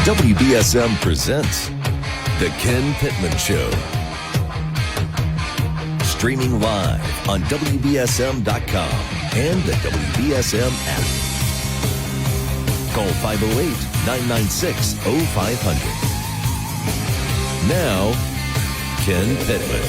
WBSM presents The Ken Pittman Show. Streaming live on WBSM.com and the WBSM app. Call 508-996-0500. Now, Ken Pittman.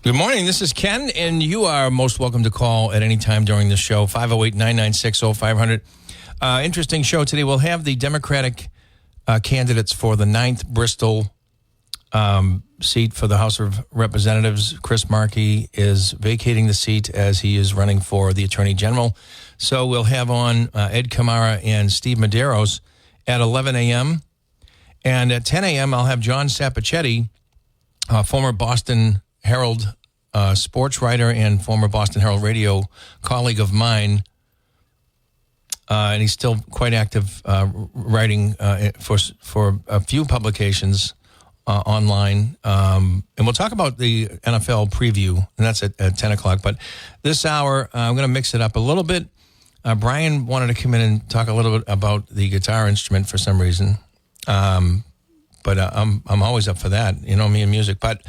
Good morning. This is Ken, and you are most welcome to call at any time during the show, 508-996-0500. Interesting show today. We'll have the Democratic candidates for the 9th Bristol seat for the House of Representatives. Chris Markey is vacating the seat as he is running for the Attorney General. So we'll have on Ed Camara and Steve Medeiros at 11 a.m. And at 10 a.m., I'll have John Sapichetti, former Boston Herald sports writer and former Boston Herald radio colleague of mine, and he's still quite active writing for a few publications online. And we'll talk about the NFL preview, and that's at 10 o'clock. But this hour, I'm going to mix it up a little bit. Brian wanted to come in and talk a little bit about the guitar instrument for some reason, but I'm always up for that. You know me and music, but.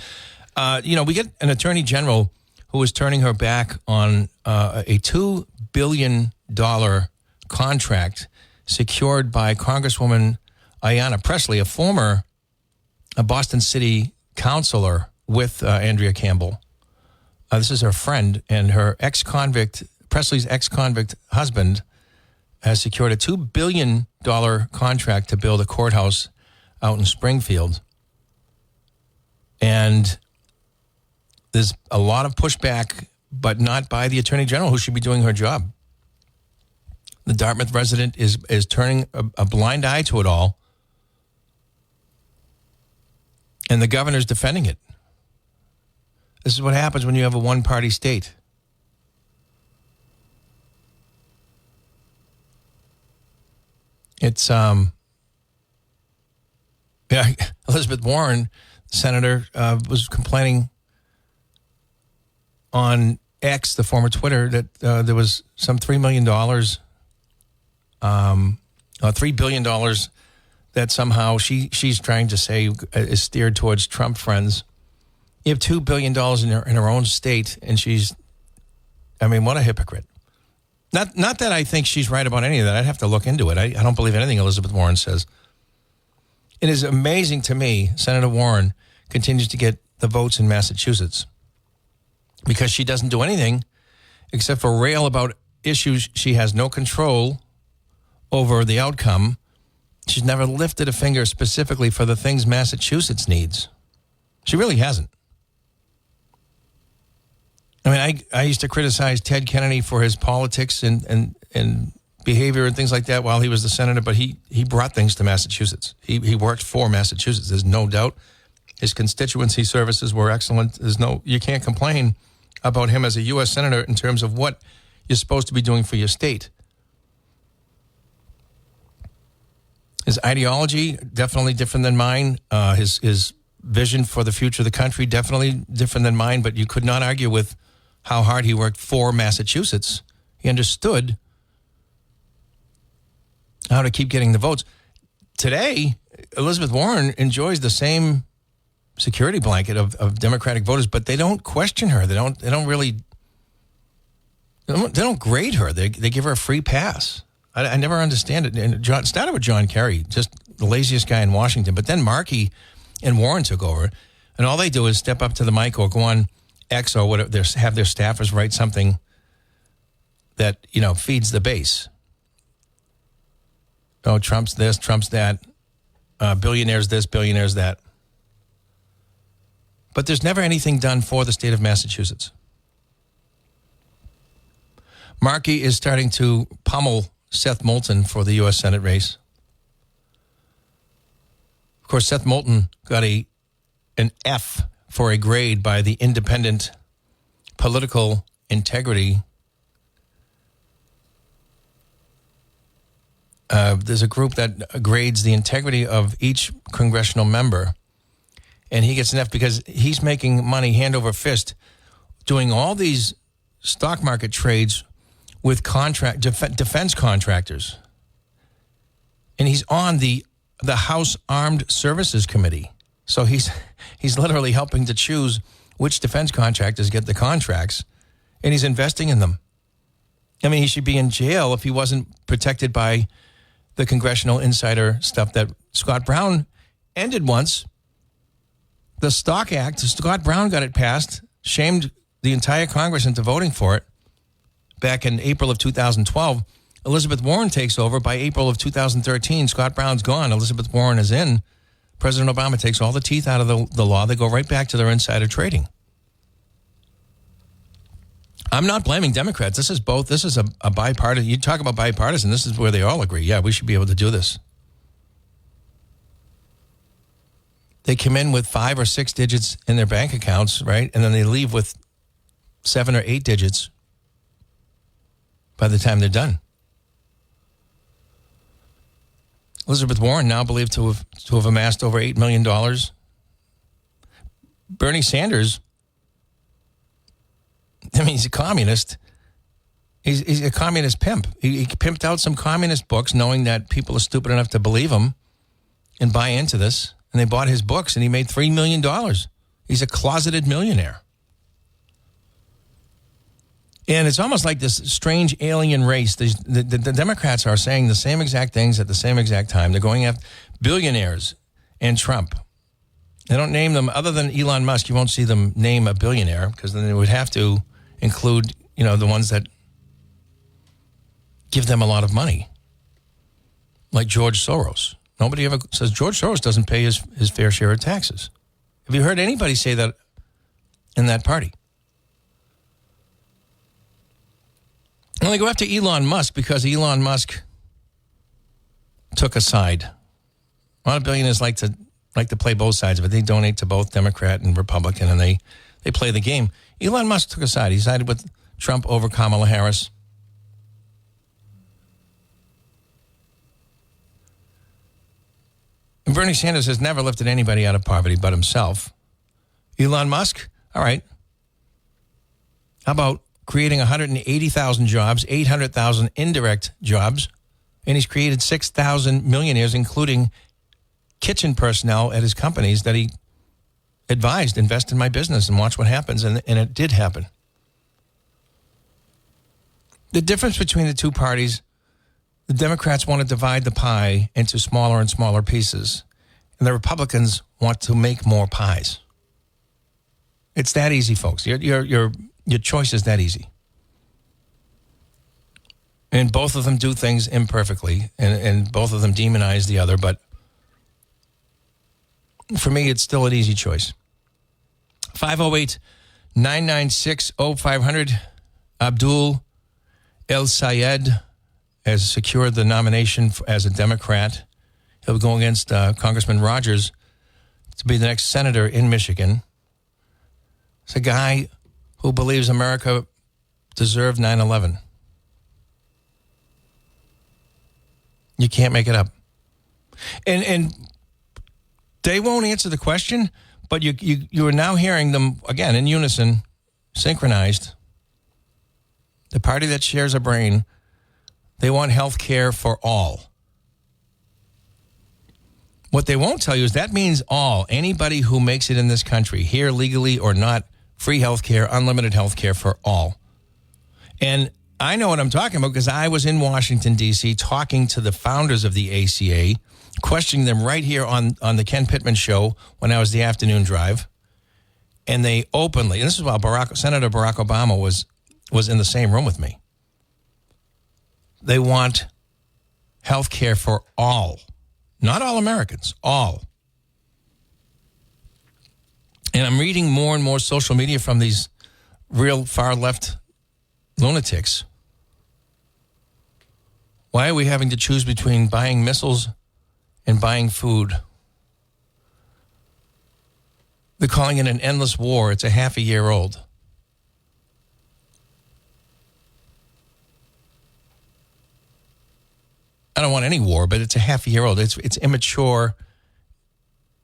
We get an attorney general who is turning her back on a $2 billion contract secured by Congresswoman Ayanna Pressley, a former Boston City councilor with Andrea Campbell. This is her friend, and her Presley's ex-convict husband has secured a $2 billion contract to build a courthouse out in Springfield. And there's a lot of pushback, but not by the Attorney General, who should be doing her job. The Dartmouth resident is turning a blind eye to it all, and the governor's defending it. This is what happens when you have a one-party state. It's Elizabeth Warren, senator, was complaining on X, the former Twitter, that there was some $3 million, $3 billion that somehow she's trying to say is steered towards Trump friends. You have $2 billion in her own state, and what a hypocrite. Not that I think she's right about any of that. I'd have to look into it. I don't believe anything Elizabeth Warren says. It is amazing to me Senator Warren continues to get the votes in Massachusetts, because she doesn't do anything except for rail about issues she has no control over the outcome. She's never lifted a finger specifically for the things Massachusetts needs. She really hasn't. I used to criticize Ted Kennedy for his politics and behavior and things like that while he was the senator, but he brought things to Massachusetts. He worked for Massachusetts, there's no doubt. His constituency services were excellent. You can't complain about him as a U.S. senator in terms of what you're supposed to be doing for your state. His ideology, definitely different than mine. His vision for the future of the country, definitely different than mine, but you could not argue with how hard he worked for Massachusetts. He understood how to keep getting the votes. Today, Elizabeth Warren enjoys the same security blanket of Democratic voters, but they don't question her. They don't really They don't grade her. They give her a free pass. I never understand it. And it started with John Kerry, just the laziest guy in Washington. But then Markey and Warren took over, and all they do is step up to the mic or go on X or whatever, have their staffers write something that, feeds the base. Oh, Trump's this, Trump's that, billionaires this, billionaires that. But there's never anything done for the state of Massachusetts. Markey is starting to pummel Seth Moulton for the U.S. Senate race. Of course, Seth Moulton got an F for a grade by the Independent Political Integrity. There's a group that grades the integrity of each congressional member, and he gets an F because he's making money hand over fist doing all these stock market trades with defense contractors. And he's on the House Armed Services Committee. So he's literally helping to choose which defense contractors get the contracts, and he's investing in them. I mean, he should be in jail if he wasn't protected by the congressional insider stuff that Scott Brown ended once. The Stock Act, Scott Brown got it passed, shamed the entire Congress into voting for it back in April of 2012. Elizabeth Warren takes over. By April of 2013, Scott Brown's gone. Elizabeth Warren is in. President Obama takes all the teeth out of the law. They go right back to their insider trading. I'm not blaming Democrats. This is both. This is a bipartisan. You talk about bipartisan. This is where they all agree. Yeah, we should be able to do this. They come in with 5 or 6 digits in their bank accounts, right? And then they leave with 7 or 8 digits by the time they're done. Elizabeth Warren now believed to have amassed over $8 million. Bernie Sanders, I mean, he's a communist. He's a communist pimp. He pimped out some communist books knowing that people are stupid enough to believe him and buy into this. And they bought his books and he made $3 million. He's a closeted millionaire. And it's almost like this strange alien race. The Democrats are saying the same exact things at the same exact time. They're going after billionaires and Trump. They don't name them, other than Elon Musk. You won't see them name a billionaire because then they would have to include, the ones that give them a lot of money, like George Soros. Nobody ever says George Soros doesn't pay his fair share of taxes. Have you heard anybody say that in that party? And they go after Elon Musk because Elon Musk took a side. A lot of billionaires like to play both sides of it. They donate to both Democrat and Republican, and they play the game. Elon Musk took a side. He sided with Trump over Kamala Harris. And Bernie Sanders has never lifted anybody out of poverty but himself. Elon Musk, all right. How about creating 180,000 jobs, 800,000 indirect jobs, and he's created 6,000 millionaires, including kitchen personnel at his companies that he advised, invest in my business and watch what happens, and it did happen. The difference between the two parties, the Democrats want to divide the pie into smaller and smaller pieces, and the Republicans want to make more pies. It's that easy, folks. Your choice is that easy. And both of them do things imperfectly, and both of them demonize the other, but for me, it's still an easy choice. 508-996-0500. Abdul El Sayed has secured the nomination as a Democrat. He'll be going against Congressman Rogers to be the next senator in Michigan. It's a guy who believes America deserved 9/11. You can't make it up. And they won't answer the question, but you are now hearing them, again, in unison, synchronized. The party that shares a brain, they want health care for all. What they won't tell you is that means all. Anybody who makes it in this country, here legally or not, free health care, unlimited health care for all. And I know what I'm talking about because I was in Washington, D.C., talking to the founders of the ACA, questioning them right here on the Ken Pittman show when I was the afternoon drive. And they openly, and this is while Senator Barack Obama was in the same room with me. They want health care for all, not all Americans, all. And I'm reading more and more social media from these real far-left lunatics. Why are we having to choose between buying missiles and buying food? They're calling it an endless war. It's a half a year old. I don't want any war, but it's a half a year old. It's immature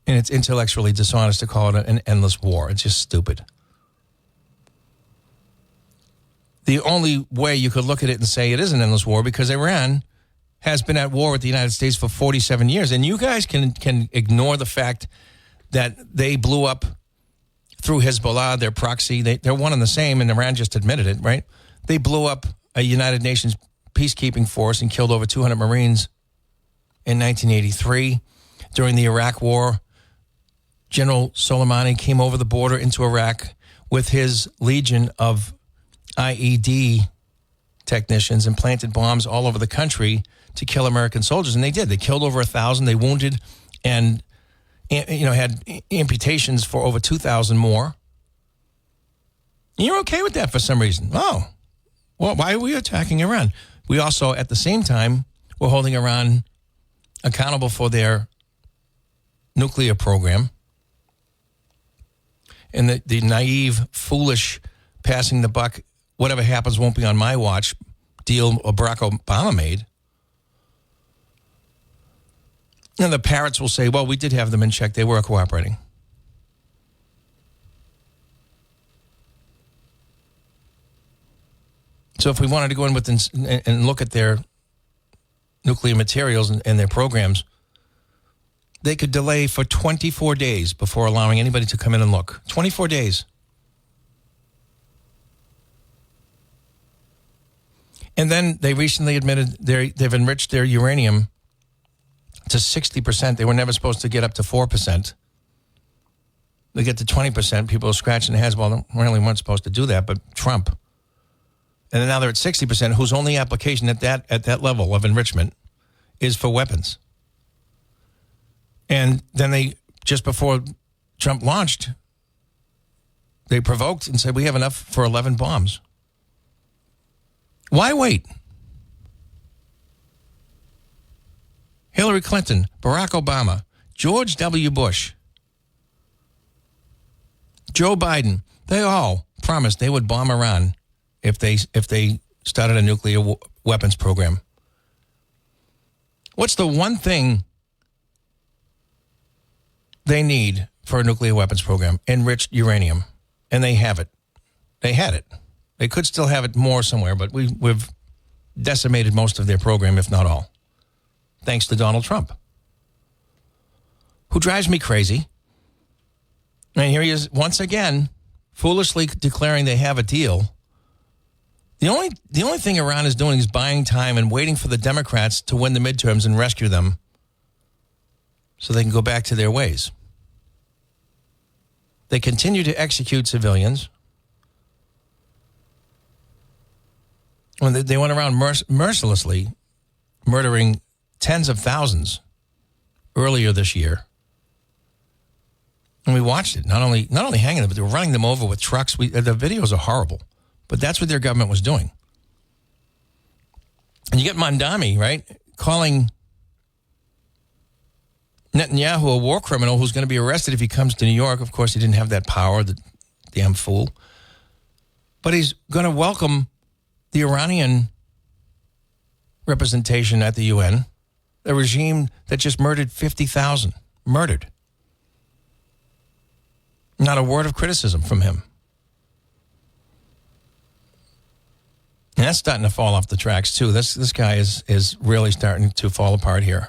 and it's intellectually dishonest to call it an endless war. It's just stupid. The only way you could look at it and say it is an endless war because Iran has been at war with the United States for 47 years. And you guys can ignore the fact that they blew up through Hezbollah, their proxy. They're one and the same, and Iran just admitted it, right? They blew up a United Nations peacekeeping force and killed over 200 Marines in 1983. During the Iraq War, General Soleimani came over the border into Iraq with his legion of IED technicians and planted bombs all over the country to kill American soldiers. And they did. They killed over 1,000. They wounded and had amputations for over 2,000 more. And you're okay with that for some reason. Oh, well, why are we attacking Iran? We also, at the same time, we're holding Iran accountable for their nuclear program. And the naive, foolish, passing the buck, whatever happens won't be on my watch deal Barack Obama made. And the parrots will say, well, we did have them in check. They were cooperating. So if we wanted to go in with and look at their nuclear materials and their programs, they could delay for 24 days before allowing anybody to come in and look. 24 days. And then they recently admitted they've enriched their uranium to 60%. They were never supposed to get up to 4%. They get to 20%. People are scratching their heads. Well, they really weren't supposed to do that, but Trump. And then now they're at 60%, whose only application at that level of enrichment is for weapons. And then they, just before Trump launched, they provoked and said, we have enough for 11 bombs. Why wait? Hillary Clinton, Barack Obama, George W. Bush, Joe Biden, they all promised they would bomb Iran if they started a nuclear weapons program. What's the one thing they need for a nuclear weapons program? Enriched uranium. And they have it. They had it. They could still have it more somewhere, but we've decimated most of their program, if not all, thanks to Donald Trump, who drives me crazy. And here he is once again, foolishly declaring they have a deal. The only thing Iran is doing is buying time and waiting for the Democrats to win the midterms and rescue them so they can go back to their ways. They continue to execute civilians. When they went around mercilessly murdering tens of thousands earlier this year. And we watched it. Not only hanging them, but they were running them over with trucks. The videos are horrible. But that's what their government was doing. And you get Mondami, right, calling Netanyahu a war criminal who's going to be arrested if he comes to New York. Of course, he didn't have that power, the damn fool. But he's going to welcome the Iranian representation at the UN, a regime that just murdered 50,000. Murdered. Not a word of criticism from him. And that's starting to fall off the tracks, too. This guy is really starting to fall apart here.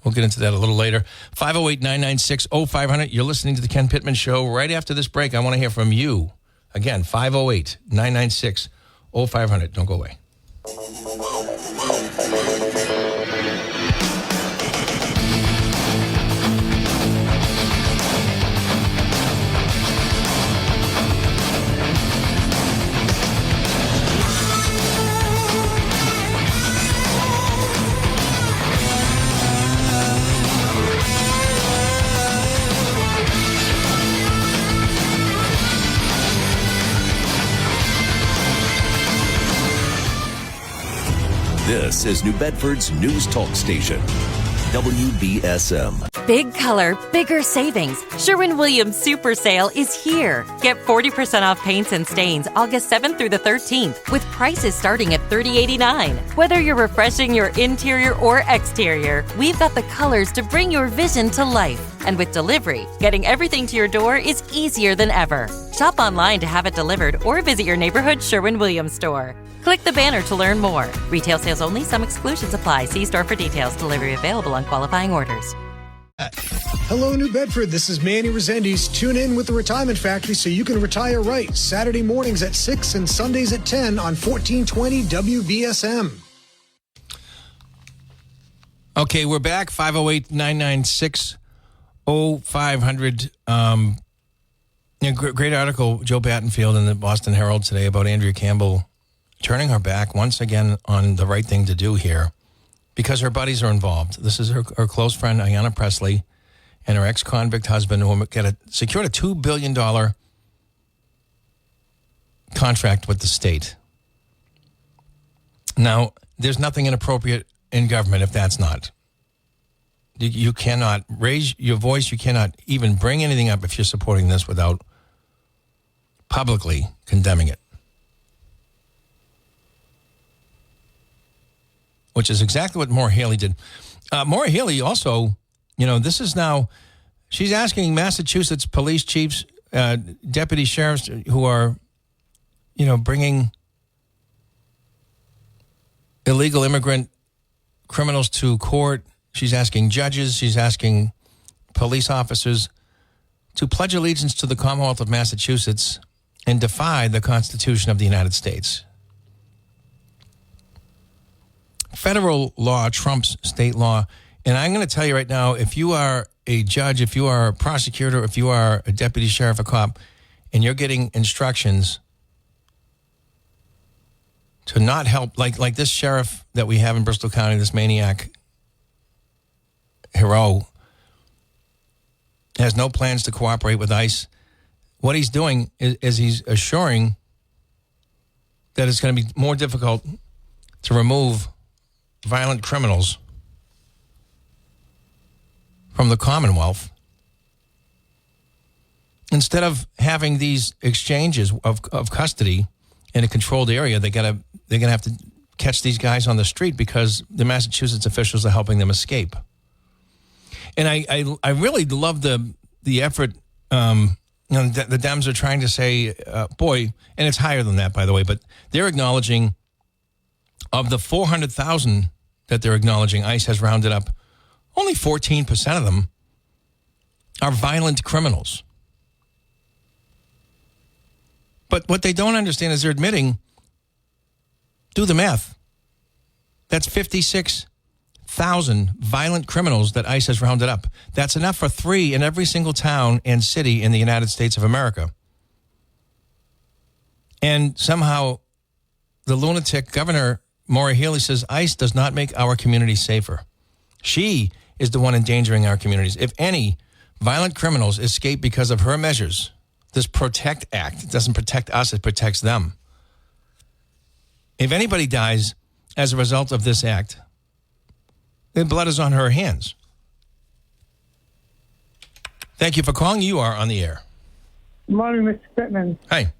We'll get into that a little later. 508-996-0500. You're listening to the Ken Pittman Show. Right after this break, I want to hear from you. Again, 508-996-0500. 0500. Don't go away. This is New Bedford's news talk station, WBSM. Big color, bigger savings. Sherwin-Williams Super Sale is here. Get 40% off paints and stains August 7th through the 13th with prices starting at $30.89. Whether you're refreshing your interior or exterior, we've got the colors to bring your vision to life. And with delivery, getting everything to your door is easier than ever. Shop online to have it delivered or visit your neighborhood Sherwin-Williams store. Click the banner to learn more. Retail sales only. Some exclusions apply. See store for details. Delivery available on qualifying orders. Hello, New Bedford. This is Manny Resendiz. Tune in with the Retirement Factory so you can retire right. Saturday mornings at 6 and Sundays at 10 on 1420 WBSM. Okay, we're back. 508-996-0500. Great article, Joe Battenfield in the Boston Herald today about Andrea Campbell turning her back once again on the right thing to do here because her buddies are involved. This is her close friend, Ayanna Pressley, and her ex-convict husband who secured a $2 billion contract with the state. Now, there's nothing inappropriate in government if that's not. You cannot raise your voice. You cannot even bring anything up if you're supporting this without publicly condemning it. Which is exactly what Maura Haley did. Maura Haley also, this is now, she's asking Massachusetts police chiefs, deputy sheriffs who are, bringing illegal immigrant criminals to court. She's asking judges, she's asking police officers to pledge allegiance to the Commonwealth of Massachusetts and defy the Constitution of the United States. Federal law trumps state law. And I'm going to tell you right now, if you are a judge, if you are a prosecutor, if you are a deputy sheriff, a cop, and you're getting instructions to not help, like this sheriff that we have in Bristol County, this maniac hero, has no plans to cooperate with ICE. What he's doing is he's assuring that it's going to be more difficult to remove violent criminals from the Commonwealth. Instead of having these exchanges of custody in a controlled area, they're gonna have to catch these guys on the street because the Massachusetts officials are helping them escape. And I really love the effort. The Dems are trying to say, and it's higher than that, by the way, but they're acknowledging of the 400,000 that they're acknowledging ICE has rounded up, only 14% of them are violent criminals. But what they don't understand is they're admitting, do the math. That's 56,000 violent criminals that ICE has rounded up. That's enough for 3 in every single town and city in the United States of America. And somehow the lunatic governor, Maura Haley, says ICE does not make our community safer. She is the one endangering our communities. If any violent criminals escape because of her measures, this PROTECT Act, it doesn't protect us, it protects them. If anybody dies as a result of this act, the blood is on her hands. Thank you for calling. You are on the air. Good morning, Mr. Pittman. Hi.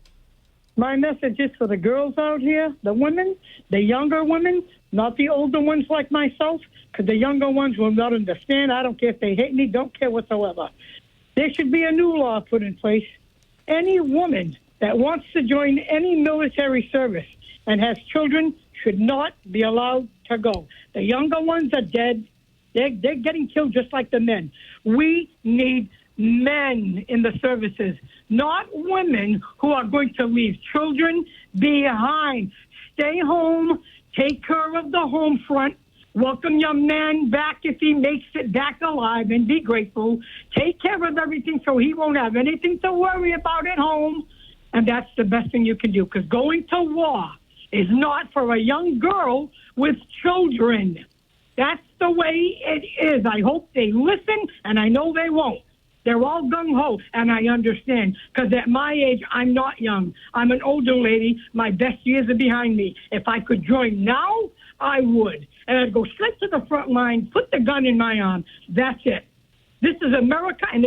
My message is for the girls out here, the women, the younger women, not the older ones like myself, because the younger ones will not understand. I don't care if they hate me, don't care whatsoever. There should be a new law put in place. Any woman that wants to join any military service and has children should not be allowed to go. The younger ones are dead. They're getting killed just like the men. We need men in the services, not women who are going to leave children behind. Stay home, take care of the home front, welcome your man back if he makes it back alive, and be grateful. Take care of everything so he won't have anything to worry about at home, and that's the best thing you can do, because going to war is not for a young girl with children. That's the way it is. I hope they listen, and I know they won't. They're all gung-ho, and I understand, because at my age, I'm not young. I'm an older lady. My best years are behind me. If I could join now, I would. And I'd go straight to the front line, put the gun in my arm. That's it. This is America, and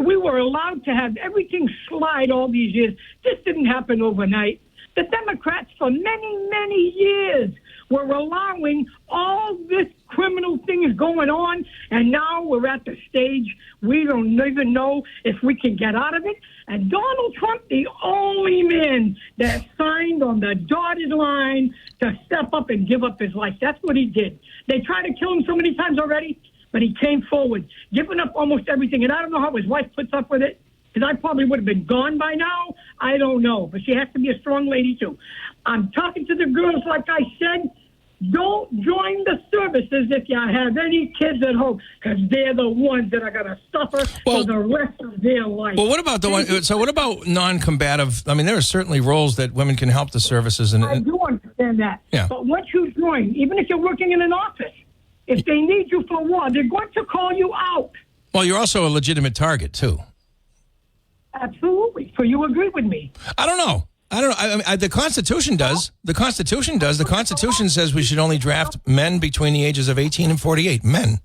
we were allowed to have everything slide all these years. This didn't happen overnight. The Democrats, for many, many years, were allowing all this criminal things going on, and now we're at the stage we don't even know if we can get out of it. And Donald Trump, the only man that signed on the dotted line to step up and give up his life. That's what he did. They tried to kill him so many times already, but he came forward, giving up almost everything. And I don't know how his wife puts up with it, because I probably would have been gone by now. I don't know. But she has to be a strong lady, too. I'm talking to the girls, like I said. Don't join the services if you have any kids at home, because they're the ones that are going to suffer for the rest of their life. Well, what about the one? So, what about non-combative? I mean, there are certainly roles that women can help the services. I do understand that. Yeah. But once you join, even if you're working in an office, if they need you for war, they're going to call you out. Well, you're also a legitimate target, too. Absolutely. So you agree with me? I don't know. The Constitution does. The Constitution does. The Constitution says we should only draft men between the ages of 18 and 48. Men.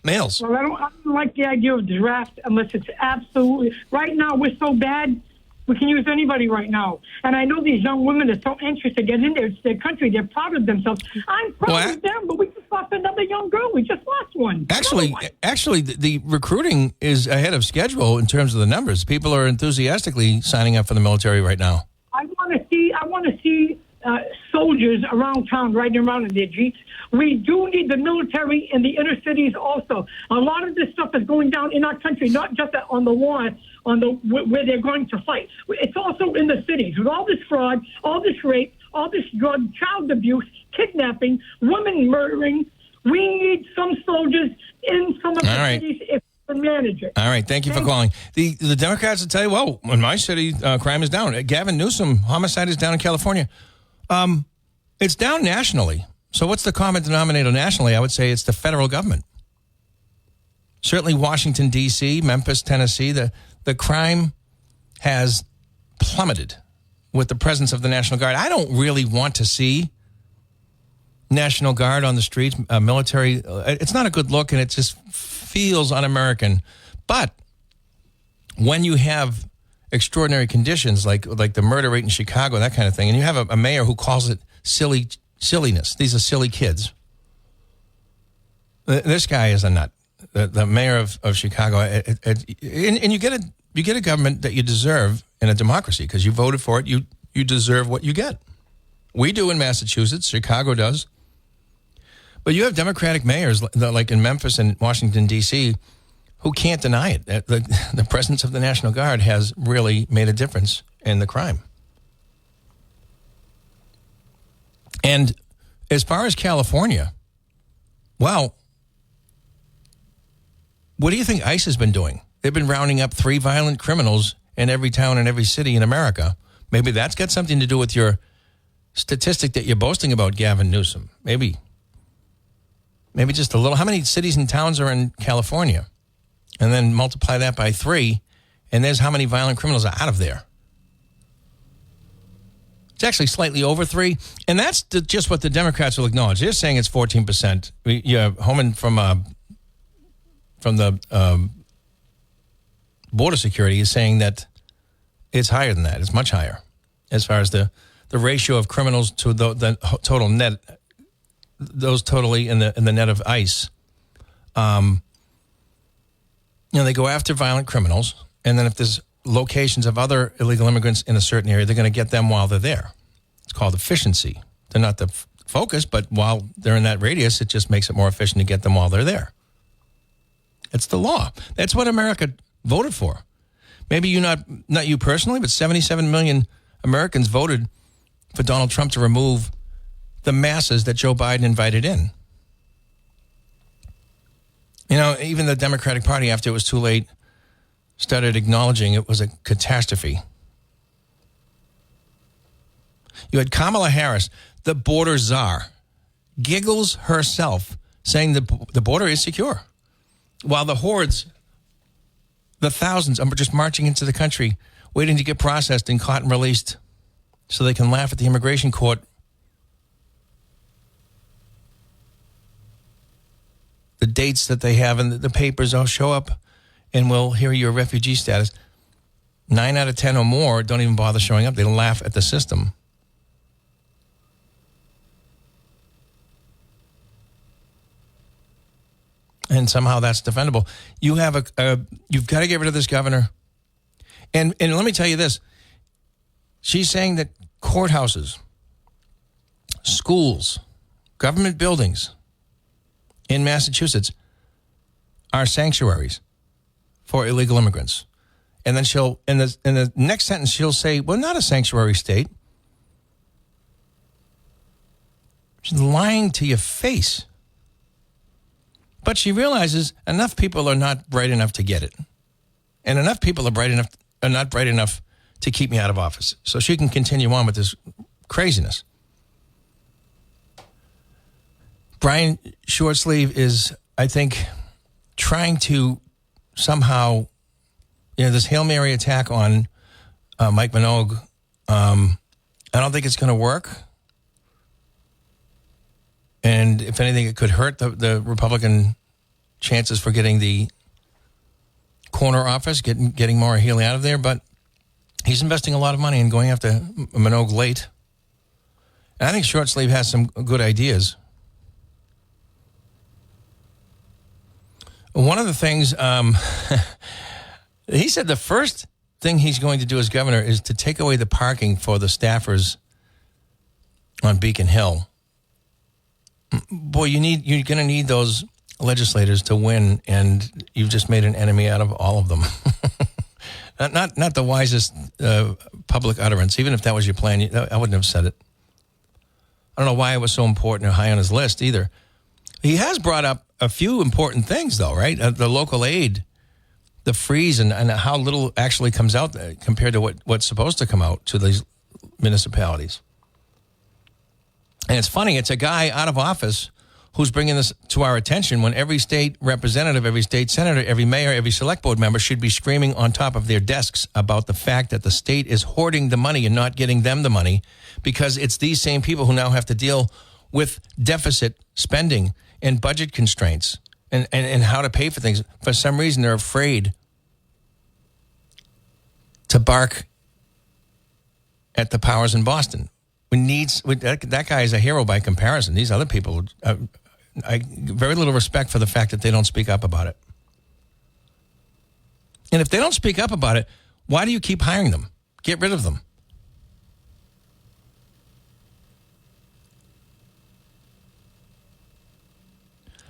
Males. Well, I don't like the idea of draft unless it's absolutely... Right now, we're so bad, we can use anybody right now. And I know these young women are so anxious to get in there. It's their country. They're proud of themselves. I'm proud of them, but we just lost another young girl. We just lost one. Actually, the recruiting is ahead of schedule in terms of the numbers. People are enthusiastically signing up for the military right now. I want to see soldiers around town riding around in their Jeeps. We do need the military in the inner cities also. A lot of this stuff is going down in our country, not just on the war, where they're going to fight. It's also in the cities with all this fraud, all this rape, all this drug, child abuse, kidnapping, women murdering. We need some soldiers in some of the cities if manage it. All right, thank you for calling. The Democrats will tell you, well, in my city, crime is down. Gavin Newsom, homicide is down in California. It's down nationally. So what's the common denominator nationally? I would say it's the federal government. Certainly Washington, D.C., Memphis, Tennessee, the crime has plummeted with the presence of the National Guard. I don't really want to see National Guard on the streets, military. It's not a good look, and it just feels un-American. But when you have extraordinary conditions like the murder rate in Chicago, that kind of thing, and you have a mayor who calls it silliness. These are silly kids. This guy is a nut. The mayor of Chicago, and you get a government that you deserve in a democracy because you voted for it. You deserve what you get. We do in Massachusetts. Chicago does. But you have Democratic mayors like in Memphis and Washington, D.C., who can't deny it. The presence of the National Guard has really made a difference in the crime. And as far as California, well, what do you think ICE has been doing? They've been rounding up 3 violent criminals in every town and every city in America. Maybe that's got something to do with your statistic that you're boasting about, Gavin Newsom. Maybe just a little. How many cities and towns are in California? And then multiply that by 3, and there's how many violent criminals are out of there. It's actually slightly over 3, and that's just what the Democrats will acknowledge. They're saying it's 14%. Homan from the border security is saying that it's higher than that. It's much higher as far as the ratio of criminals to the total net. Those totally in the net of ICE. They go after violent criminals, and then if there's locations of other illegal immigrants in a certain area, they're going to get them while they're there. It's called efficiency. They're not the focus, but while they're in that radius, it just makes it more efficient to get them while they're there. It's the law. That's what America voted for. Maybe not you personally, but 77 million Americans voted for Donald Trump to remove the masses that Joe Biden invited in. You know, even the Democratic Party, after it was too late, started acknowledging it was a catastrophe. You had Kamala Harris, the border czar, giggles herself, saying the border is secure, while the hordes, the thousands, are just marching into the country, waiting to get processed and caught and released so they can laugh at the immigration court. The dates that they have in the papers all show up and will hear your refugee status. 9 out of 10 or more don't even bother showing up. They laugh at the system. And somehow that's defendable. You have you've got to get rid of this governor. And let me tell you this. She's saying that courthouses, schools, government buildings in Massachusetts are sanctuaries for illegal immigrants. And then she'll, in the next sentence, she'll say, well, not a sanctuary state. She's lying to your face. But she realizes enough people are not bright enough to get it. And enough people are not bright enough to keep me out of office. So she can continue on with this craziness. Brian Shortsleeve is, I think, trying to somehow, this Hail Mary attack on Mike Minogue, I don't think it's going to work. And if anything, it could hurt the Republican chances for getting the corner office, getting Maura Healey out of there. But he's investing a lot of money in going after Minogue late. And I think Shortsleeve has some good ideas. One of the things, he said the first thing he's going to do as governor is to take away the parking for the staffers on Beacon Hill. Boy, you're going to need those legislators to win, and you've just made an enemy out of all of them. not the wisest public utterance. Even if that was your plan, I wouldn't have said it. I don't know why it was so important or high on his list either. He has brought up a few important things, though, right? The local aid, the freeze, and how little actually comes out compared to what's supposed to come out to these municipalities. And it's funny, it's a guy out of office who's bringing this to our attention when every state representative, every state senator, every mayor, every select board member should be screaming on top of their desks about the fact that the state is hoarding the money and not getting them the money, because it's these same people who now have to deal with deficit spending and budget constraints and how to pay for things. For some reason, they're afraid to bark at the powers in Boston. That guy is a hero by comparison. These other people, very little respect for the fact that they don't speak up about it. And if they don't speak up about it, why do you keep hiring them? Get rid of them.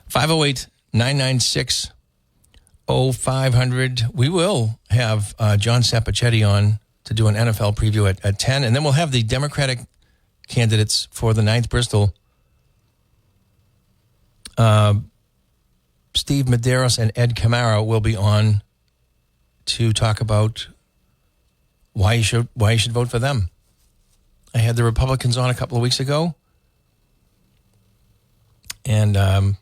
(508-996-0500). We will have John Sapichetti on to do an NFL preview at 10, and then we'll have the Democratic candidates for the 9th Bristol, Steve Medeiros and Ed Camara, will be on to talk about why you should vote for them. I had the Republicans on a couple of weeks ago, and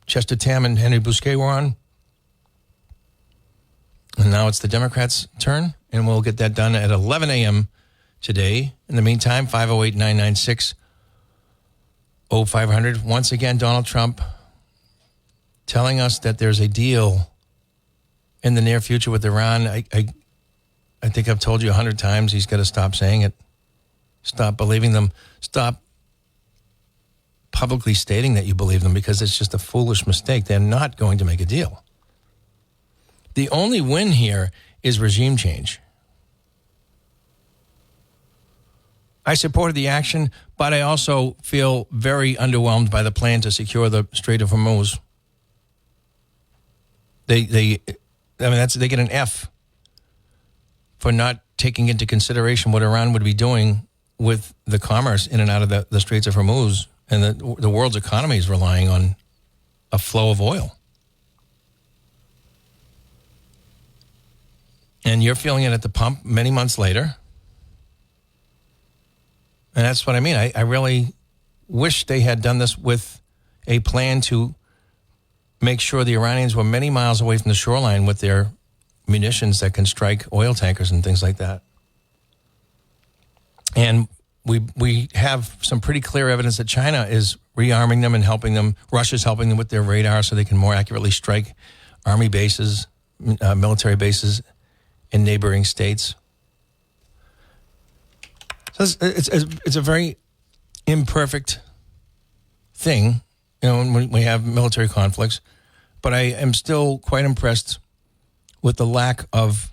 Chester Tam and Henry Bousquet were on. And now it's the Democrats' turn, and we'll get that done at 11 a.m. today. In the meantime, 508-996-0500. Once again, Donald Trump telling us that there's a deal in the near future with Iran. I think I've told you 100 times he's got to stop saying it. Stop believing them. Stop publicly stating that you believe them, because it's just a foolish mistake. They're not going to make a deal. The only win here is regime change. I supported the action, but I also feel very underwhelmed by the plan to secure the Strait of Hormuz. They get an F for not taking into consideration what Iran would be doing with the commerce in and out of the Straits of Hormuz, and the world's economy is relying on a flow of oil. And you're feeling it at the pump many months later. And that's what I mean. I really wish they had done this with a plan to make sure the Iranians were many miles away from the shoreline with their munitions that can strike oil tankers and things like that. And we have some pretty clear evidence that China is rearming them and helping them. Russia's helping them with their radar so they can more accurately strike army bases, military bases in neighboring states. So it's a very imperfect thing, when we have military conflicts. But I am still quite impressed with the lack of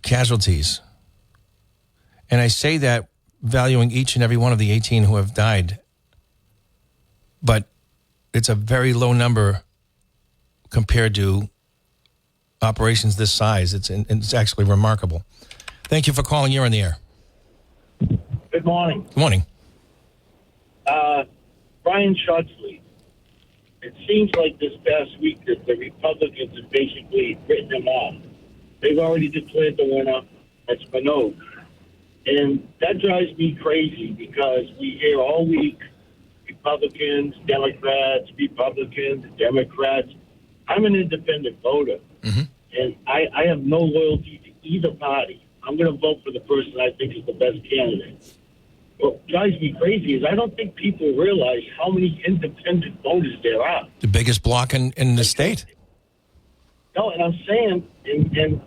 casualties. And I say that valuing each and every one of the 18 who have died. But it's a very low number compared to operations this size. It's actually remarkable. Thank you for calling. You're on the air. Good morning. Good morning. Brian Schutzley. It seems like this past week that the Republicans have basically written them off. They've already declared the winner. That's Minogue. And that drives me crazy because we hear all week Republicans, Democrats. I'm an independent voter, and I have no loyalty to either party. I'm going to vote for the person I think is the best candidate. What drives me crazy is I don't think people realize how many independent voters there are. The biggest block in the state. No, and I'm saying, and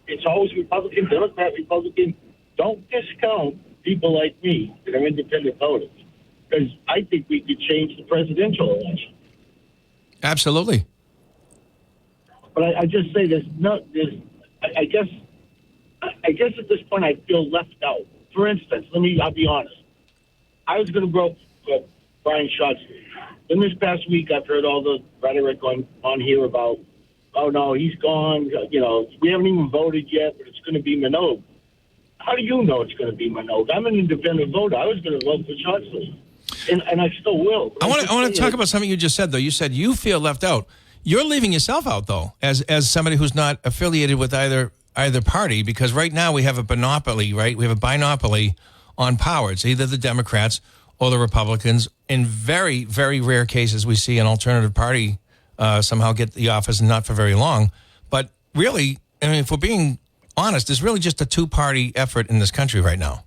it's always Republican, Democrat, Republican. Don't discount people like me that are independent voters, because I think we could change the presidential election. Absolutely. But I just say I guess at this point I feel left out. For instance, I'll be honest. I was going to vote for Brian Schutzley. Then this past week, I've heard all the rhetoric on here about, oh no, he's gone. We haven't even voted yet, but it's going to be Minogue. How do you know it's going to be Minogue? I'm an independent voter. I was going to vote for Schutzley, and I still will. I want to talk about something you just said, though. You said you feel left out. You're leaving yourself out, though, as somebody who's not affiliated with either party, because right now we have a monopoly, right? We have a binopoly on power. It's either the Democrats or the Republicans. In very, very rare cases, we see an alternative party somehow get the office, and not for very long. But really, I mean, if we're being honest, it's really just a two-party effort in this country right now.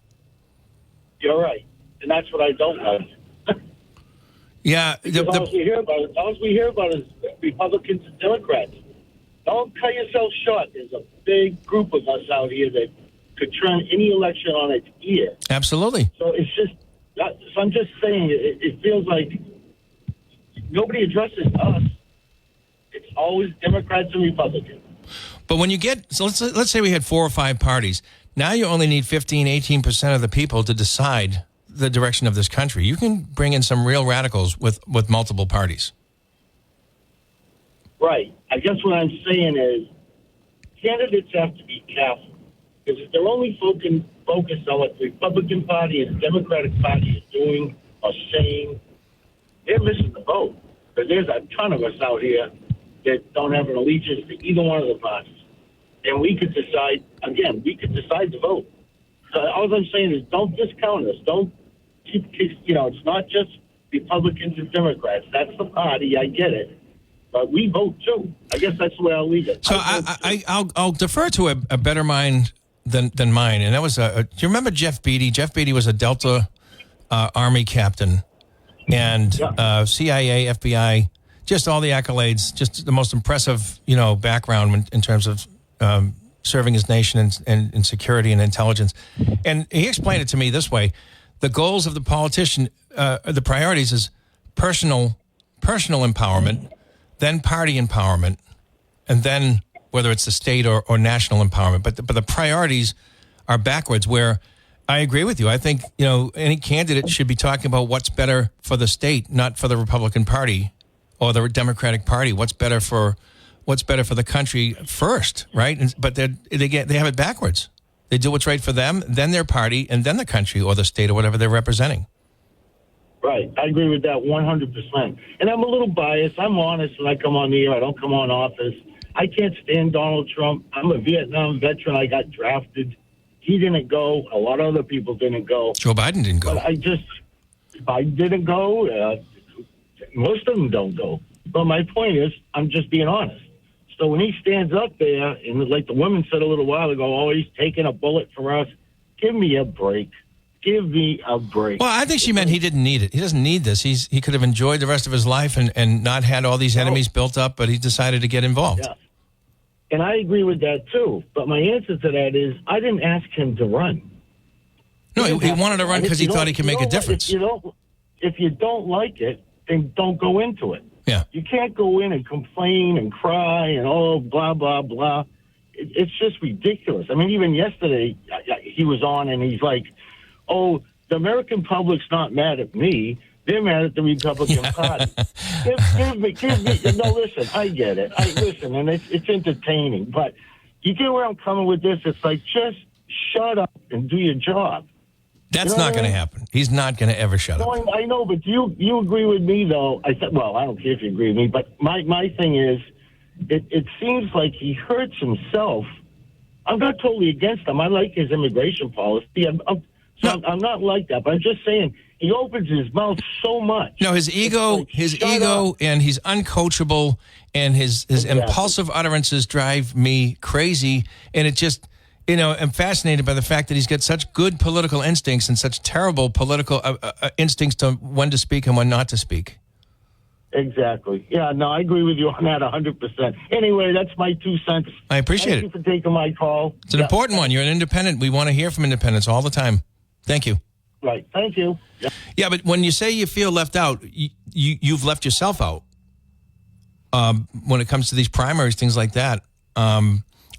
You're right. And that's what I don't like. Yeah. All we hear about is Republicans and Democrats. Don't cut yourself short. There's a big group of us out here that could turn any election on its ear. Absolutely. So it's just, so I'm just saying, it feels like nobody addresses us. It's always Democrats and Republicans. But when you get, so let's say we had 4 or 5 parties. Now you only need 15, 18% of the people to decide the direction of this country. You can bring in some real radicals with multiple parties. Right. I guess what I'm saying is candidates have to be careful, because if they're only focused on what the Republican Party and the Democratic Party is doing or saying, they're missing the boat. Because there's a ton of us out here that don't have an allegiance to either one of the parties. And we could decide to vote. So all I'm saying is don't discount us. Don't keep, it's not just Republicans and Democrats. That's the party. I get it. But we vote too. I guess that's the way I'll leave it. So I'll defer to a better mind than mine. And that was do you remember Jeff Beatty? Jeff Beatty was a Delta Army captain, and CIA, FBI, just all the accolades, just the most impressive, background in terms of serving his nation and in security and intelligence. And he explained it to me this way: the goals of the politician, the priorities is personal empowerment, then party empowerment, and then whether it's the state or national empowerment. But the priorities are backwards, where I agree with you. I think, any candidate should be talking about what's better for the state, not for the Republican Party or the Democratic Party. What's better for what's better for the country first, right? But they have it backwards. They do what's right for them, then their party, and then the country or the state or whatever they're representing. Right. I agree with that 100%. And I'm a little biased. I'm honest when I come on the air. I don't come on office. I can't stand Donald Trump. I'm a Vietnam veteran. I got drafted. He didn't go. A lot of other people didn't go. Joe Biden didn't go. But Biden didn't go. Most of them don't go. But my point is, I'm just being honest. So when he stands up there, and like the woman said a little while ago, oh, he's taking a bullet for us. Give me a break. Give me a break. Well, I think she meant he didn't need it. He doesn't need this. He could have enjoyed the rest of his life and not had all these enemies built up, but he decided to get involved. Yeah. And I agree with that, too. But my answer to that is I didn't ask him to run. No, he wanted to run because he thought he could make a difference. If you don't like it, then don't go into it. Yeah. You can't go in and complain and cry and, blah, blah, blah. It's just ridiculous. I mean, even yesterday he was on and he's like, oh, the American public's not mad at me. They're mad at the Republican Party. Give me. No, listen, I get it. Listen, and it's entertaining. But you get where I'm coming with this. It's like, just shut up and do your job. That's not going to happen. He's not going to ever shut up. I know, but you agree with me, though. I said, well, I don't care if you agree with me, but my thing is, it seems like he hurts himself. I'm not totally against him. I like his immigration policy. I'm not like that, but I'm just saying he opens his mouth so much. No, his ego, and he's uncoachable, and his impulsive utterances drive me crazy, and it just... I'm fascinated by the fact that he's got such good political instincts and such terrible political instincts to when to speak and when not to speak. Exactly. Yeah, no, I agree with you on that 100%. Anyway, that's my 2 cents. I appreciate it. Thank you for taking my call. It's an important one. You're an independent. We want to hear from independents all the time. Thank you. Right. Thank you. Yeah, but when you say you feel left out, you've left yourself out when it comes to these primaries, things like that.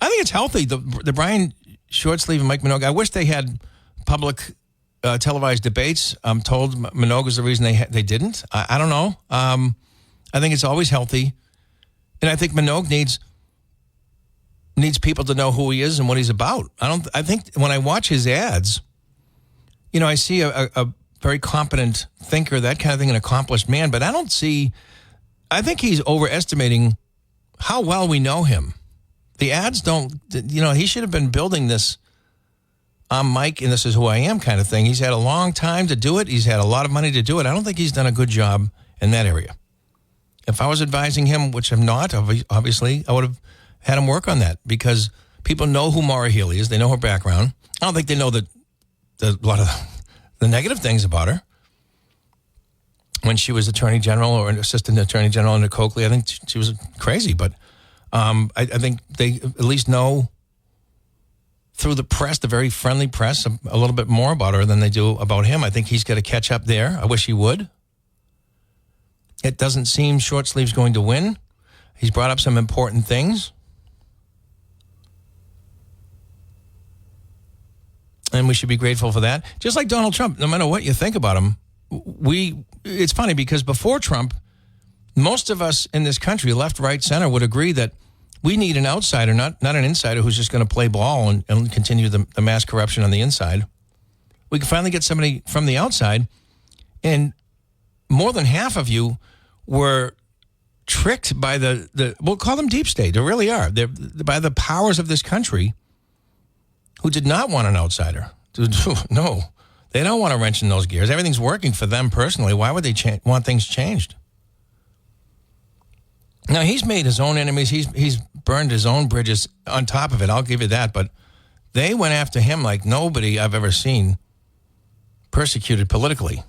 I think it's healthy. The Brian Shortsleeve and Mike Minogue, I wish they had public televised debates. I'm told Minogue was the reason they didn't. I don't know. I think it's always healthy. And I think Minogue needs people to know who he is and what he's about. I think when I watch his ads, I see a very competent thinker, that kind of thing, an accomplished man, but I think he's overestimating how well we know him. The ads don't, he should have been building this I'm Mike and this is who I am kind of thing. He's had a long time to do it. He's had a lot of money to do it. I don't think he's done a good job in that area. If I was advising him, which I'm not, obviously, I would have had him work on that because people know who Maura Healey is. They know her background. I don't think they know a lot of the negative things about her. When she was Attorney General or an Assistant Attorney General under Coakley, I think she was crazy, but I think they at least know through the press, the very friendly press, a little bit more about her than they do about him. I think he's got to catch up there. I wish he would. It doesn't seem Shortsleeve's going to win. He's brought up some important things. And we should be grateful for that. Just like Donald Trump, no matter what you think about him, it's funny because before Trump, most of us in this country, left, right, center, would agree that we need an outsider, not an insider who's just going to play ball and continue the mass corruption on the inside. We can finally get somebody from the outside, and more than half of you were tricked by we'll call them deep state. They really are. They're by the powers of this country who did not want an outsider. No, they don't want to wrench in those gears. Everything's working for them personally. Why would they want things changed? Now, he's made his own enemies. He's burned his own bridges on top of it. I'll give you that. But they went after him like nobody I've ever seen persecuted politically.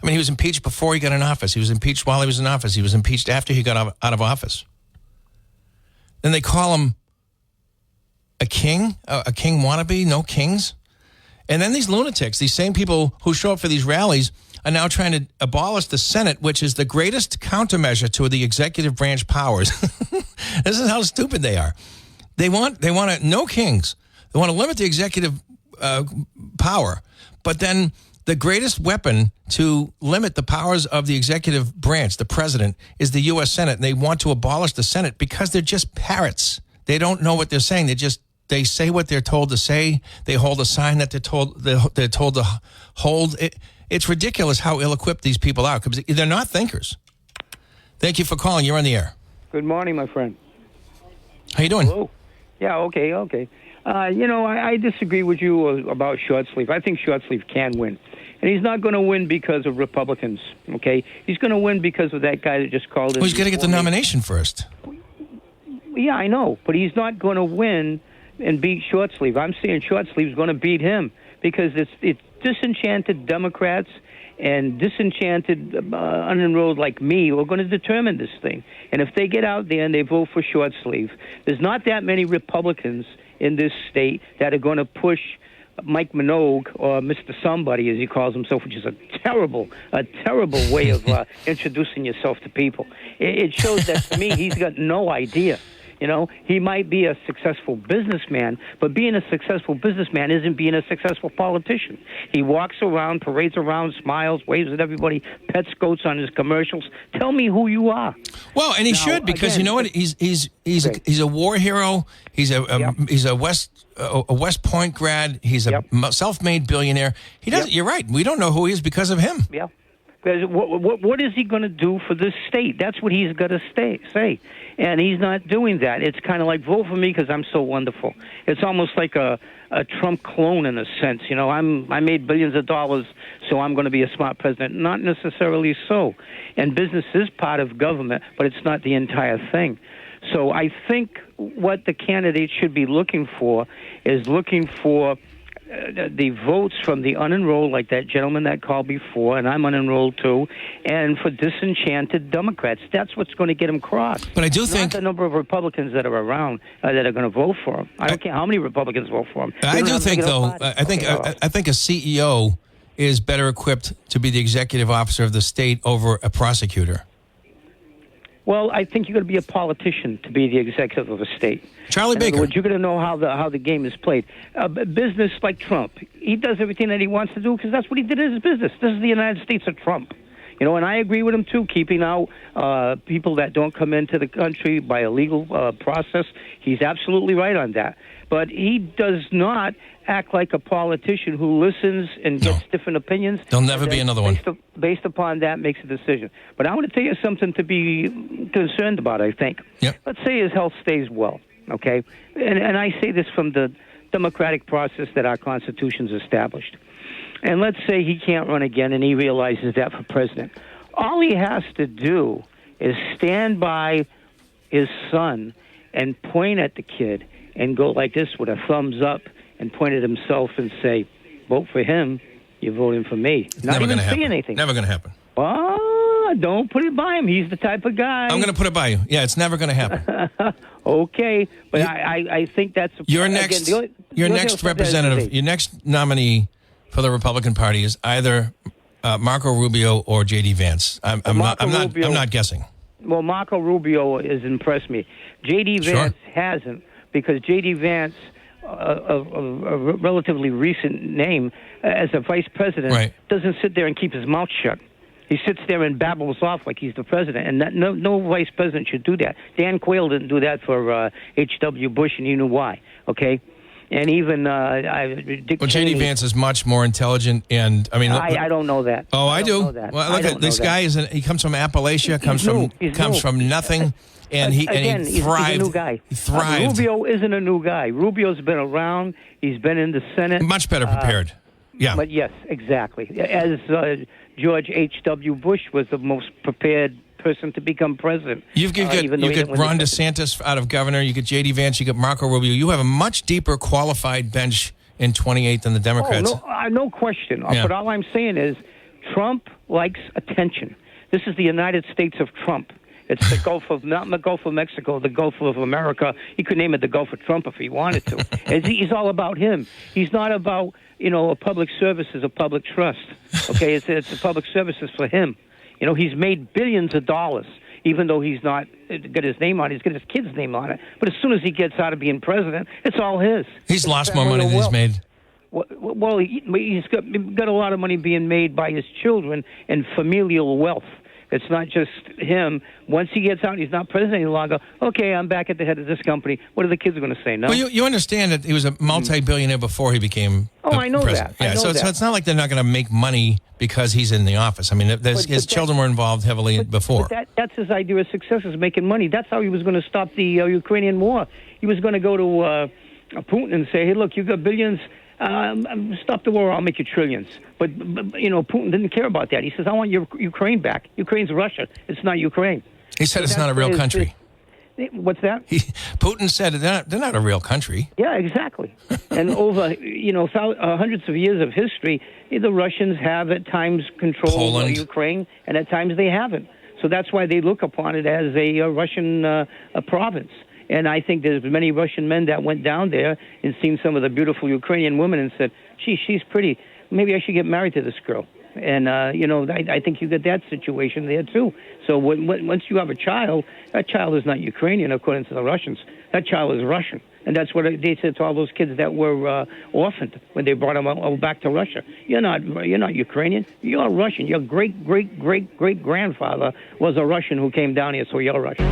I mean, he was impeached before he got in office. He was impeached while he was in office. He was impeached after he got out of office. Then they call him a king wannabe, no kings. And then these lunatics, these same people who show up for these rallies, are now trying to abolish the Senate, which is the greatest countermeasure to the executive branch powers. This is how stupid they are. They want no kings. They want to limit the executive power. But then the greatest weapon to limit the powers of the executive branch, the president, is the U.S. Senate. And they want to abolish the Senate because they're just parrots. They don't know what they're saying. They say what they're told to say. They hold a sign that they're told to hold. It's ridiculous how ill-equipped these people are because they're not thinkers. Thank you for calling. You're on the air. Good morning, my friend. How you doing? Hello. Yeah, okay. I disagree with you about short sleeve. I think short sleeve can win. And he's not going to win because of Republicans, okay? He's going to win because of that guy that just called in. Well, he's got to get the nomination first. Yeah, I know. But he's not going to win and beat short sleeve. I'm saying short sleeve is going to beat him because it's disenchanted Democrats and disenchanted unenrolled like me who are going to determine this thing. And if they get out there and they vote for short sleeve, there's not that many Republicans in this state that are going to push Mike Minogue or Mr. Somebody, as he calls himself, which is a terrible way of introducing yourself to people. It shows that, to me, he's got no idea. You know, he might be a successful businessman, but being a successful businessman isn't being a successful politician. He walks around, parades around, smiles, waves at everybody, pets goats on his commercials. Tell me who you are. Well, and he should, because you know what? He's a war hero. He's a West Point grad. He's a self-made billionaire. He doesn't. You're right. We don't know who he is because of him. Yeah. Because what is he going to do for this state? That's what he's got to say. And he's not doing that. It's kind of like, vote for me because I'm so wonderful. It's almost like a Trump clone in a sense. You know, I made billions of dollars, so I'm going to be a smart president. Not necessarily so. And business is part of government, but it's not the entire thing. So I think what the candidate should be looking for is the votes from the unenrolled, like that gentleman that called before, and I'm unenrolled too, and for disenchanted Democrats. That's what's going to get him crossed. But I do think not the number of Republicans that are around that are going to vote for him. I don't care how many Republicans vote for him. I do think, though, I think a CEO is better equipped to be the executive officer of the state over a prosecutor. Well, I think you're going to be a politician to be the executive of a state. Charlie Baker. In other words, you're going to know how the game is played. Business like Trump, he does everything that he wants to do because that's what he did in his business. This is the United States of Trump. You know, and I agree with him, too, keeping out people that don't come into the country by a legal process. He's absolutely right on that. But he does not act like a politician who listens and gets different opinions. There'll never be another one. Based upon that, makes a decision. But I want to tell you something to be concerned about, I think. Yep. Let's say his health stays well, okay? And I say this from the democratic process that our Constitution's established. And let's say he can't run again and he realizes that for president. All he has to do is stand by his son and point at the kid and go like this with a thumbs up and point at himself and say, vote for him, you're voting for me. It's Not never even going to say happen. anything. Never going to happen. Oh, don't put it by him. He's the type of guy. I'm going to put it by you. Yeah, it's never going to happen. Okay, but I think that's... Your next representative, your next nominee for the Republican Party is either Marco Rubio or J.D. Vance. I'm not guessing. Well, Marco Rubio has impressed me. J.D. Vance hasn't, because J.D. Vance, a relatively recent name as a vice president, doesn't sit there and keep his mouth shut. He sits there and babbles off like he's the president, and no vice president should do that. Dan Quayle didn't do that for H.W. Bush, and you knew why, okay? And even Dick J.D. Vance is much more intelligent, and I mean, I don't know that. Oh, I do. Well, look at this guy. He comes from Appalachia, comes from nothing, and he thrived. He's a new guy. He thrived. Rubio isn't a new guy. Rubio's been around. He's been in the Senate. Much better prepared. Yeah. But yes, exactly. As George H.W. Bush was the most prepared person to become president. You get Ron DeSantis out of governor. You get J.D. Vance. You get Marco Rubio. You have a much deeper qualified bench in 28 than the Democrats. No question. Yeah. But all I'm saying is Trump likes attention. This is the United States of Trump. It's the Gulf of, not the Gulf of Mexico, the Gulf of America. He could name it the Gulf of Trump if he wanted to. He's all about him. He's not about, a public service is a public trust. Okay, it's a public services for him. He's made billions of dollars, even though he's not got his name on it. He's got his kid's name on it. But as soon as he gets out of being president, it's all his. He's lost more money than he's made. Well, he's got a lot of money being made by his children and familial wealth. It's not just him. Once he gets out, he's not president any longer. Okay, I'm back at the head of this company. What are the kids going to say? No. Well, you understand that he was a multi-billionaire before he became. I know president. that. Yeah, so it's not like they're not going to make money because he's in the office. I mean, his children were involved heavily before. But that's his idea of success, is making money. That's how he was going to stop the Ukrainian war. He was going to go to Putin and say, "Hey, look, you got billions. Stop the war, I'll make you trillions." But Putin didn't care about that. He says, "I want your Ukraine back. Ukraine's Russia. It's not Ukraine." He said it's not a real country. What's that? Putin said they're not a real country. Yeah, exactly. And over hundreds of years of history, the Russians have at times controlled Ukraine, and at times they haven't. So that's why they look upon it as a Russian province. And I think there's many Russian men that went down there and seen some of the beautiful Ukrainian women and said, she's pretty. Maybe I should get married to this girl. And, I think you get that situation there, too. So once you have a child, that child is not Ukrainian, according to the Russians. That child is Russian. And that's what they said to all those kids that were orphaned when they brought them back to Russia. You're not Ukrainian. You're Russian. Your great-great-great-great-grandfather was a Russian who came down here, so you're Russian.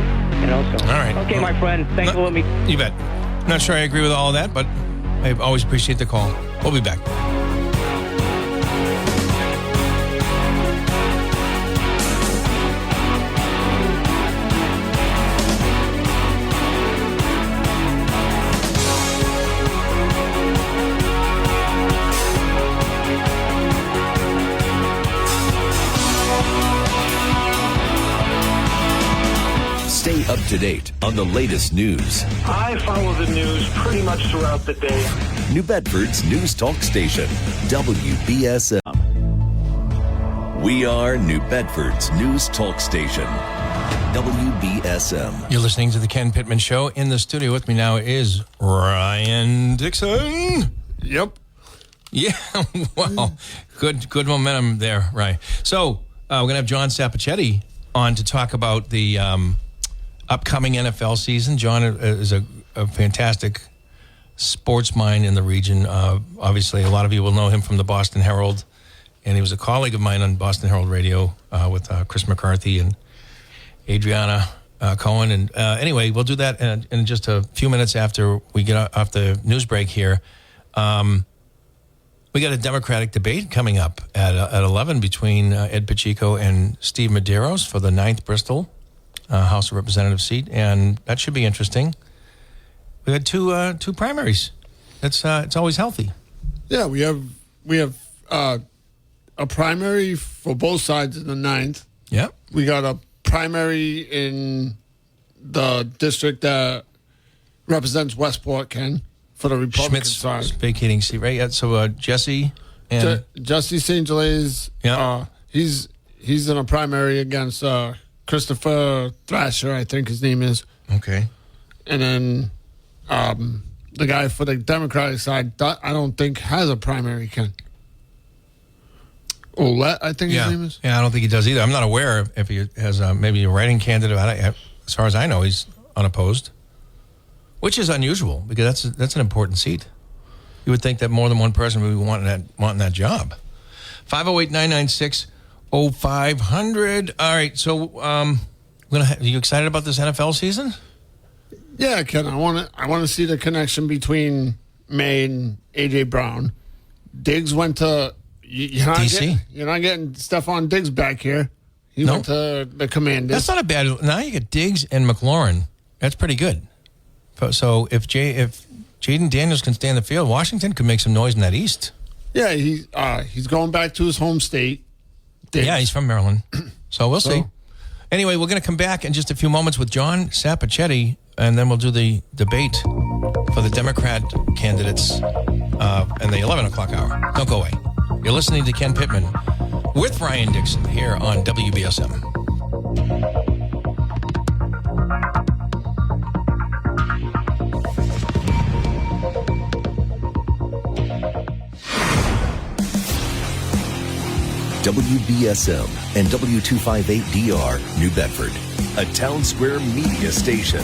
All right. Okay, my friend. Thanks for letting me. You bet. Not sure I agree with all of that, but I always appreciate the call. We'll be back. Stay up to date on the latest news. I follow the news pretty much throughout the day. New Bedford's news talk station, WBSM. We are New Bedford's news talk station, WBSM. You're listening to the Ken Pittman Show. In the studio with me now is Ryan Dixon. Yep. Yeah, well, good momentum there, Ryan. So we're going to have John Sapichetti on to talk about the upcoming NFL season. John is a fantastic sports mind in the region. Obviously, a lot of you will know him from the Boston Herald, and he was a colleague of mine on Boston Herald Radio with Chris McCarthy and Adriana Cohen. And anyway, we'll do that in just a few minutes after we get off the news break here. We got a Democratic debate coming up at 11 between Ed Pacheco and Steve Medeiros for the 9th Bristol House of Representatives seat, and that should be interesting. We had two primaries. It's always healthy. Yeah, we have a primary for both sides in the 9th. Yeah. We got a primary in the district that represents Westport, Ken, for the Republican side. Schmidt's vacating seat, right? Yeah, so Jesse and Jesse St. Gelais. Yeah. He's in a primary against Christopher Thrasher, I think his name is. Okay. And then the guy for the Democratic side, I don't think has a primary, Ken. Ouellette, I think his name is. Yeah, I don't think he does either. I'm not aware if he has maybe a writing candidate. As far as I know, he's unopposed, which is unusual because that's an important seat. You would think that more than one person would be wanting that job. 508-996-0500. All right, so are you excited about this NFL season? Yeah, Ken. I want to see the connection between May and AJ Brown. Diggs went to DC. You're not getting Stephon Diggs back here. He went to the Commanders. That's not a bad. Now you get Diggs and McLaurin. That's pretty good. So if Jaden Daniels can stay in the field, Washington could make some noise in that East. Yeah, he's going back to his home state. Diggs. Yeah, he's from Maryland. So we'll see. Anyway, we're going to come back in just a few moments with John Sapichetti, and then we'll do the debate for the Democrat candidates in the 11 o'clock hour. Don't go away. You're listening to Ken Pittman with Ryan Dixon here on WBSM. WBSM and W258DR, New Bedford, a Town Square media station.